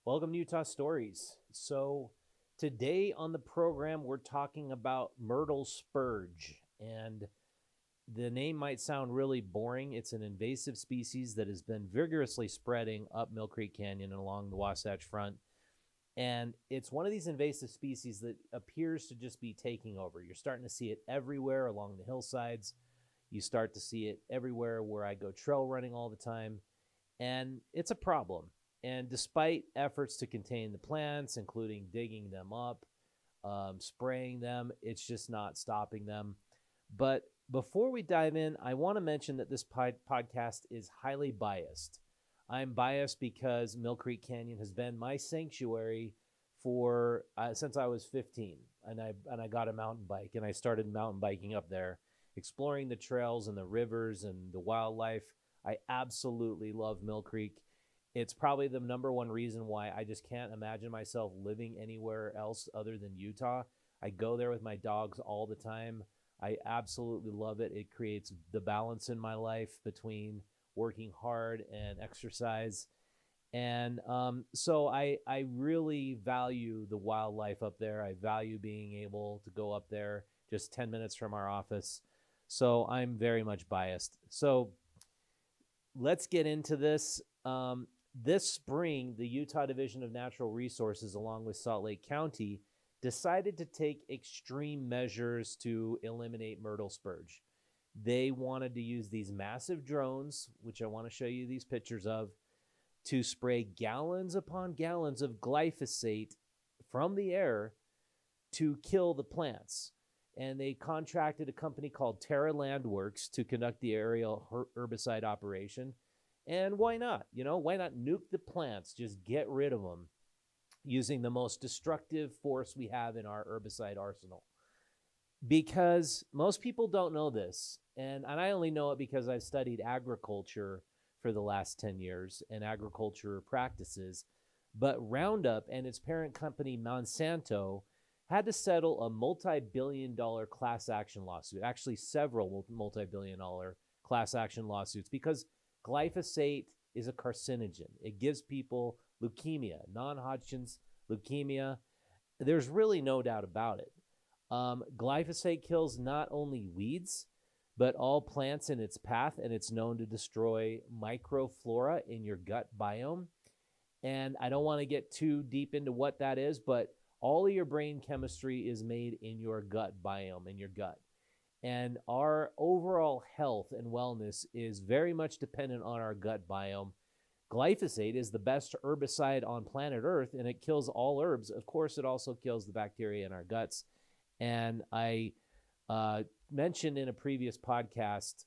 Welcome to Utah Stories. So today on the program, we're talking about myrtle spurge. And the name might sound really boring. It's an invasive species that has been vigorously spreading up Millcreek Canyon and along the Wasatch Front. And it's one of these invasive species that appears to just be taking over. You're starting to see it everywhere along the hillsides. You start to see it everywhere where I go trail running all the time. And it's a problem. And despite efforts to contain the plants, including digging them up, spraying them, it's just not stopping them. But before we dive in, I want to mention that this podcast is highly biased. I'm biased because Millcreek Canyon has been my sanctuary for since I was 15, and I got a mountain bike, and I started mountain biking up there, exploring the trails and the rivers and the wildlife. I absolutely love Millcreek. It's probably the number one reason why I just can't imagine myself living anywhere else other than Utah. I go there with my dogs all the time. I absolutely love it. It creates the balance in my life between working hard and exercise. And so I really value the wildlife up there. I value being able to go up there just 10 minutes from our office. So I'm very much biased. So let's get into this. This spring, the Utah Division of Natural Resources, along with Salt Lake County, decided to take extreme measures to eliminate myrtle spurge. They wanted to use these massive drones, which I want to show you these pictures of, to spray gallons upon gallons of glyphosate from the air to kill the plants. And they contracted a company called Tera Landworks to conduct the aerial herbicide operation. And why not? Why not nuke the plants? Just get rid of them using the most destructive force we have in our herbicide arsenal. Because most people don't know this, and I only know it because I've studied agriculture for the last 10 years and agriculture practices. But Roundup and its parent company, Monsanto, had to settle a multi-billion-dollar class action lawsuit, actually several multi-billion-dollar class action lawsuits, because glyphosate is a carcinogen. It gives people leukemia, non-Hodgkin's leukemia. There's really no doubt about it. Glyphosate kills not only weeds, but all plants in its path, and it's known to destroy microflora in your gut biome. And I don't want to get too deep into what that is, but all of your brain chemistry is made in your gut biome, in your gut. And our overall health and wellness is very much dependent on our gut biome. Glyphosate is the best herbicide on planet Earth, and it kills all herbs. Of course, it also kills the bacteria in our guts. And I mentioned in a previous podcast,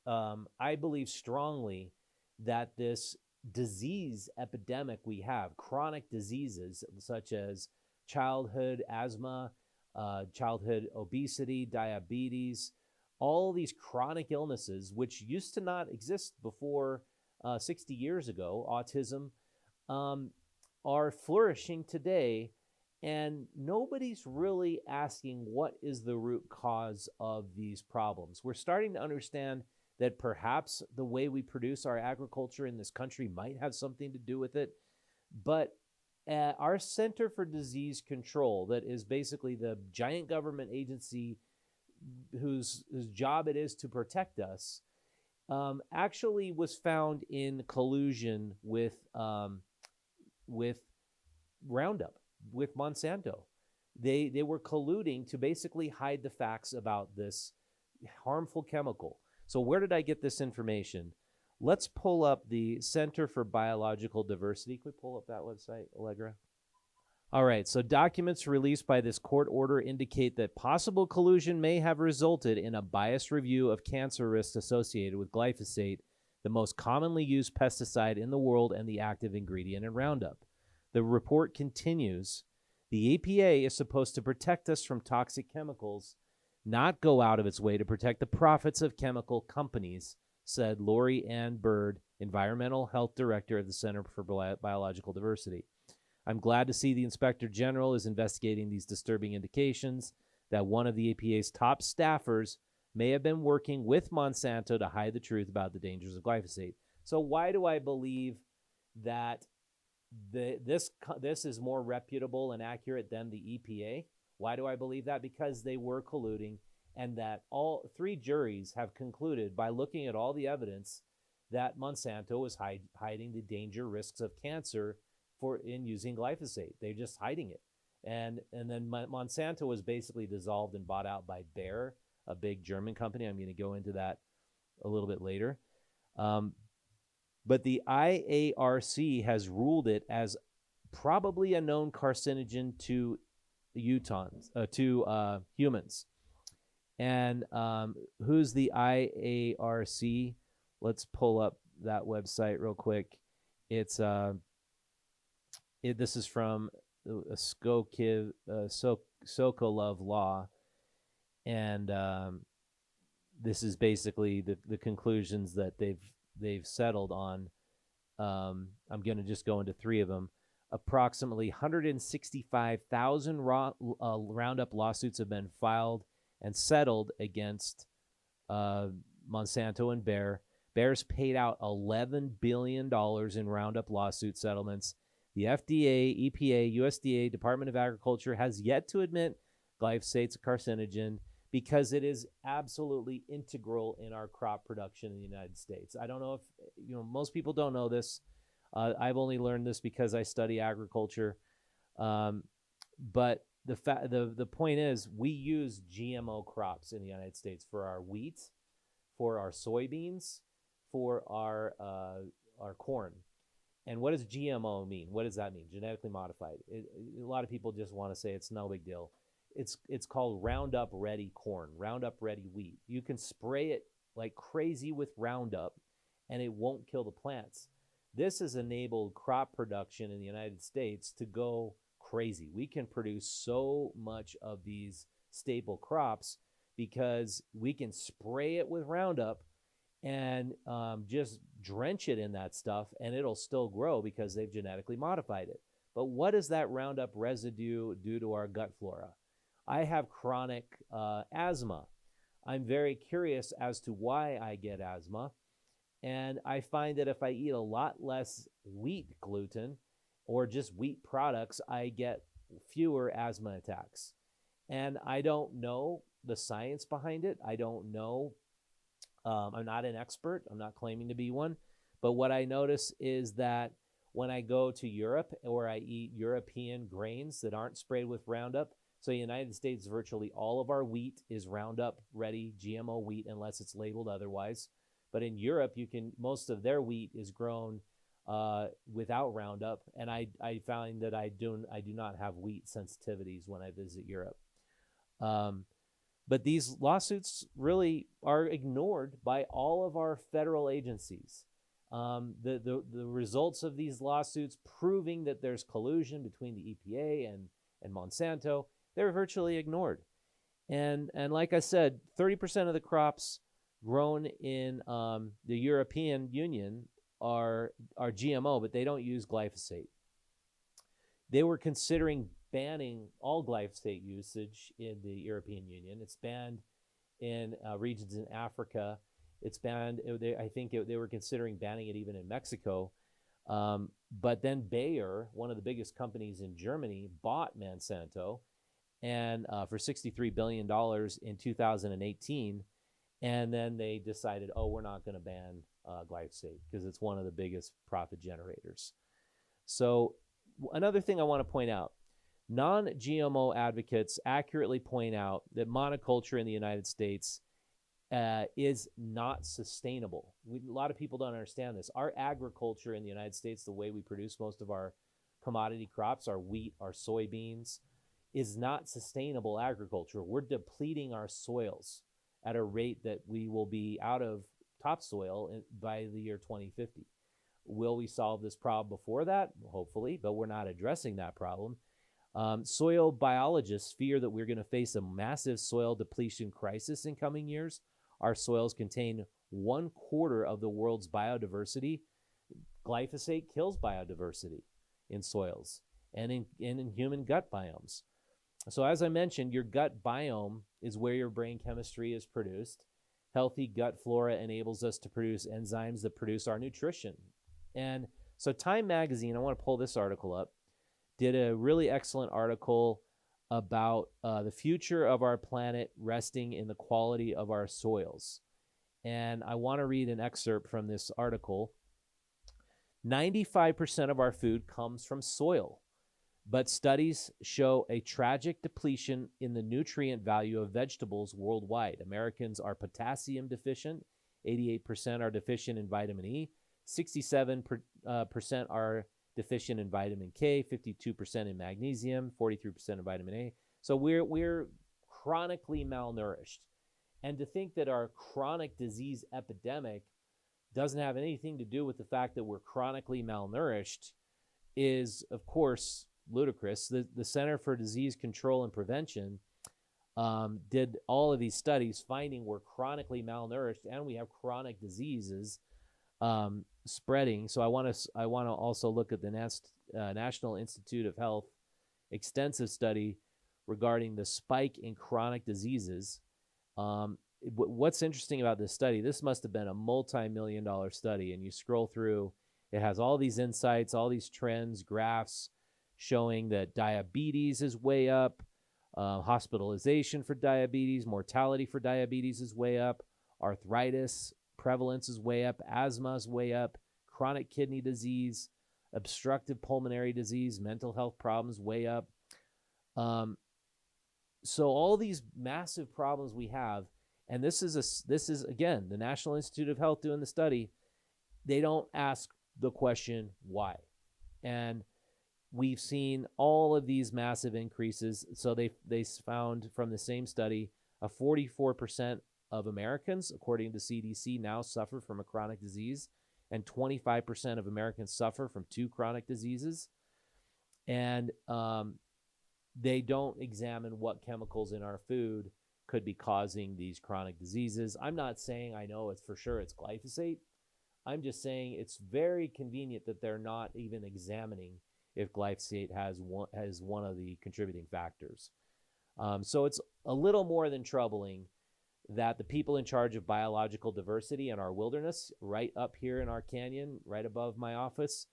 I believe strongly that this disease epidemic we have, chronic diseases such as childhood asthma, childhood obesity, diabetes, all these chronic illnesses, which used to not exist before 60 years ago, autism, are flourishing today. And nobody's really asking what is the root cause of these problems. We're starting to understand that perhaps the way we produce our agriculture in this country might have something to do with it. But our Center for Disease Control, that is basically the giant government agency whose job it is to protect us, actually was found in collusion with Roundup, with Monsanto. They were colluding to basically hide the facts about this harmful chemical. So where did I get this information? Let's pull up the Center for Biological Diversity. Can we pull up that website, Allegra? All right, so documents released by this court order indicate that possible collusion may have resulted in a biased review of cancer risks associated with glyphosate, the most commonly used pesticide in the world and the active ingredient in Roundup. The report continues, the EPA is supposed to protect us from toxic chemicals, not go out of its way to protect the profits of chemical companies, said Lori Ann Bird, Environmental Health Director of the Center for Biological Diversity. I'm glad to see the Inspector General is investigating these disturbing indications that one of the EPA's top staffers may have been working with Monsanto to hide the truth about the dangers of glyphosate. So why do I believe that This is more reputable and accurate than the EPA. Why do I believe that? Because they were colluding, and that all three juries have concluded by looking at all the evidence that Monsanto was hiding the danger risks of cancer in using glyphosate. They're just hiding it. And then Monsanto was basically dissolved and bought out by Bayer, a big German company. I'm going to go into that a little bit later. But the IARC has ruled it as probably a known carcinogen to humans. And who's the IARC? Let's pull up that website real quick. It's this is from Sokolov Law, and this is basically the conclusions that they've settled on. I'm going to just go into three of them. Approximately 165,000 Roundup lawsuits have been filed and settled against Monsanto and Bayer. Bayer's paid out $11 billion in Roundup lawsuit settlements. The FDA, EPA, USDA, Department of Agriculture has yet to admit glyphosate's a carcinogen because it is absolutely integral in our crop production in the United States. I don't know if, most people don't know this. I've only learned this because I study agriculture. But the point is, we use GMO crops in the United States for our wheat, for our soybeans, for our corn. And what does GMO mean? What does that mean? Genetically modified. A lot of people just want to say it's no big deal. It's called Roundup Ready corn, Roundup Ready wheat. You can spray it like crazy with Roundup, and it won't kill the plants. This has enabled crop production in the United States to go crazy. We can produce so much of these staple crops because we can spray it with Roundup and just drench it in that stuff, and it'll still grow because they've genetically modified it. But what does that Roundup residue do to our gut flora? I have chronic asthma. I'm very curious as to why I get asthma. And I find that if I eat a lot less wheat gluten or just wheat products, I get fewer asthma attacks. And I don't know the science behind it. I don't know. I'm not an expert. I'm not claiming to be one. But what I notice is that when I go to Europe or I eat European grains that aren't sprayed with Roundup, so in the United States, virtually all of our wheat is Roundup Ready GMO wheat unless it's labeled otherwise. But in Europe, most of their wheat is grown without Roundup, and I find that I do not have wheat sensitivities when I visit Europe. But these lawsuits really are ignored by all of our federal agencies. The results of these lawsuits proving that there's collusion between the EPA and Monsanto, they're virtually ignored. And like I said, 30% of the crops grown in the European Union are GMO, but they don't use glyphosate. They were considering banning all glyphosate usage in the European Union. It's banned in regions in Africa. It's banned. They were considering banning it even in Mexico. But then Bayer, one of the biggest companies in Germany, bought Monsanto and for $63 billion in 2018. And then they decided, we're not going to ban glyphosate because it's one of the biggest profit generators. So another thing I want to point out, non-GMO advocates accurately point out that monoculture in the United States is not sustainable. A lot of people don't understand this. Our agriculture in the United States, the way we produce most of our commodity crops, our wheat, our soybeans, is not sustainable agriculture. We're depleting our soils at a rate that we will be out of topsoil by the year 2050. Will we solve this problem before that? Hopefully, but we're not addressing that problem. Soil biologists fear that we're going to face a massive soil depletion crisis in coming years. Our soils contain 1/4 of the world's biodiversity. Glyphosate kills biodiversity in soils and in human gut biomes. So as I mentioned, your gut biome is where your brain chemistry is produced. Healthy gut flora enables us to produce enzymes that produce our nutrition. And So Time Magazine, I want to pull this article up, did a really excellent article about the future of our planet resting in the quality of our soils. And I want to read an excerpt from this article. 95% of our food comes from soil, but studies show a tragic depletion in the nutrient value of vegetables worldwide. Americans are potassium deficient, 88% are deficient in vitamin E, 67% are deficient in vitamin K, 52% in magnesium, 43% in vitamin A. So we're chronically malnourished. And to think that our chronic disease epidemic doesn't have anything to do with the fact that we're chronically malnourished is, of course, ludicrous. The Center for Disease Control and Prevention did all of these studies finding we're chronically malnourished and we have chronic diseases spreading. So I want to also look at the National Institute of Health extensive study regarding the spike in chronic diseases. What's interesting about this study, this must have been a multi-million-dollar study, and you scroll through, it has all these insights, all these trends, graphs showing that diabetes is way up, hospitalization for diabetes, mortality for diabetes is way up, arthritis prevalence is way up, asthma is way up, chronic kidney disease, obstructive pulmonary disease, mental health problems way up. So all these massive problems we have, and this is again the National Institute of Health doing the study. They don't ask the question why, and we've seen all of these massive increases. So they found from the same study a 44% of Americans, according to CDC, now suffer from a chronic disease, and 25% of Americans suffer from 2 chronic diseases, and they don't examine what chemicals in our food could be causing these chronic diseases. I'm not saying I know it's for sure it's glyphosate. I'm just saying it's very convenient that they're not even examining if glyphosate has one of the contributing factors. So it's a little more than troubling that the people in charge of biological diversity in our wilderness, right up here in our canyon, right above my office,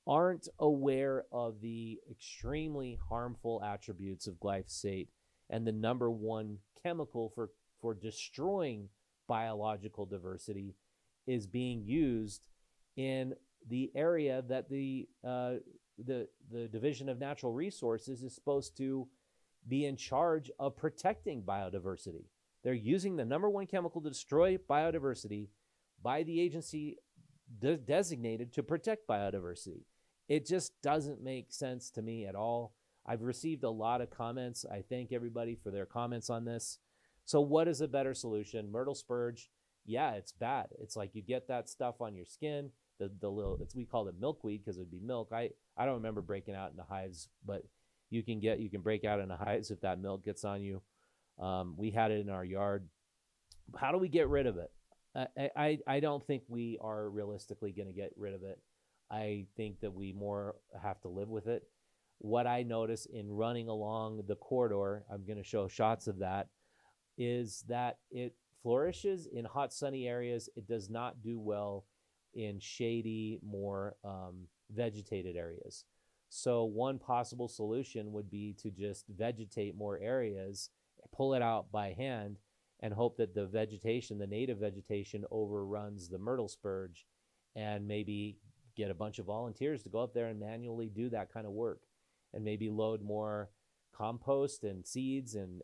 aren't aware of the extremely harmful attributes of glyphosate and the number one chemical for destroying biological diversity is being used in the area that the Division of Natural Resources is supposed to be in charge of protecting biodiversity. They're using the number one chemical to destroy biodiversity by the agency designated to protect biodiversity. It just doesn't make sense to me at all. I've received a lot of comments. I thank everybody for their comments on this. So what is a better solution? Myrtle spurge, yeah, it's bad. It's like you get that stuff on your skin. We call it milkweed because it would be milk. I don't remember breaking out into hives, but you can break out into hives if that milk gets on you. We had it in our yard. How do we get rid of it? I don't think we are realistically going to get rid of it. I think that we more have to live with it. What I notice in running along the corridor, I'm going to show shots of that, is that it flourishes in hot, sunny areas. It does not do well in shady, more vegetated areas. So one possible solution would be to just vegetate more areas, pull it out by hand, and hope that the vegetation, the native vegetation, overruns the myrtle spurge, and maybe get a bunch of volunteers to go up there and manually do that kind of work, and maybe load more compost and seeds and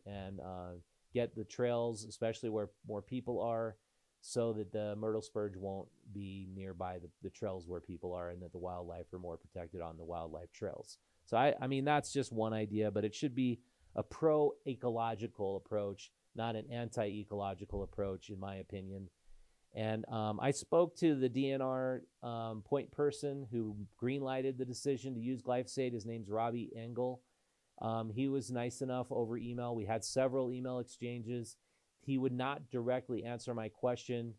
get the trails, especially where more people are, so that the myrtle spurge won't be nearby the trails where people are, and that the wildlife are more protected on the wildlife trails. So I mean, that's just one idea, but it should be a pro-ecological approach, not an anti-ecological approach, in my opinion. And I spoke to the DNR point person who green-lighted the decision to use glyphosate. His name's Robbie Engel. He was nice enough over email. We had several email exchanges. He would not directly answer my question.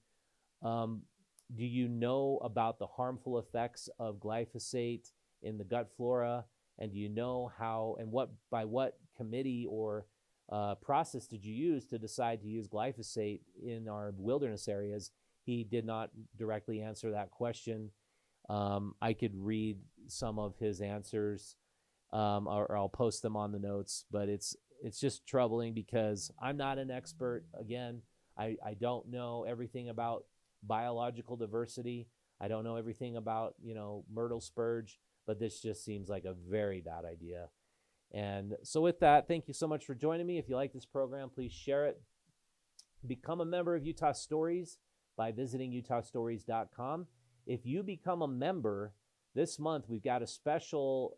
Do you know about the harmful effects of glyphosate in the gut flora? And do you know how and by what committee or process did you use to decide to use glyphosate in our wilderness areas? He did not directly answer that question. I could read some of his answers, or I'll post them on the notes, but it's just troubling because I'm not an expert. Again, I don't know everything about biological diversity. I don't know everything about, myrtle spurge, but this just seems like a very bad idea. And so with that, thank you so much for joining me. If you like this program, please share it. Become a member of Utah Stories by visiting utahstories.com. If you become a member this month, we've got a special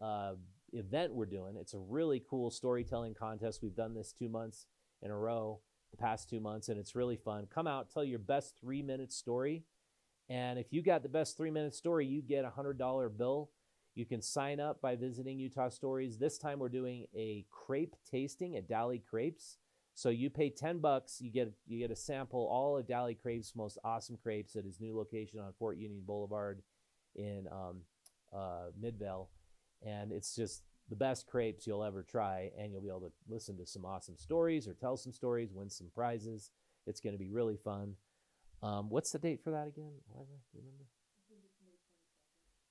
event we're doing. It's a really cool storytelling contest. We've done this 2 months in a row, the past 2 months, and it's really fun. Come out, tell your best 3-minute story. And if you got the best 3-minute story, you get a $100 bill. You can sign up by visiting Utah Stories. This time we're doing a crepe tasting at Dally Crepes. So you pay $10, you get a sample all of Dally Crepes' most awesome crepes at his new location on Fort Union Boulevard in Midvale. And it's just the best crepes you'll ever try, and you'll be able to listen to some awesome stories or tell some stories, win some prizes. It's going to be really fun. What's the date for that again? Do you remember?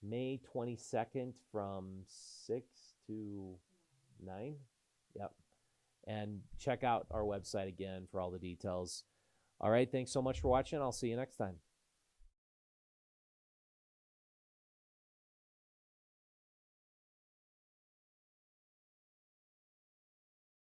May 22nd from 6 to 9. Yep. And check out our website again for all the details. All right. Thanks so much for watching. I'll see you next time.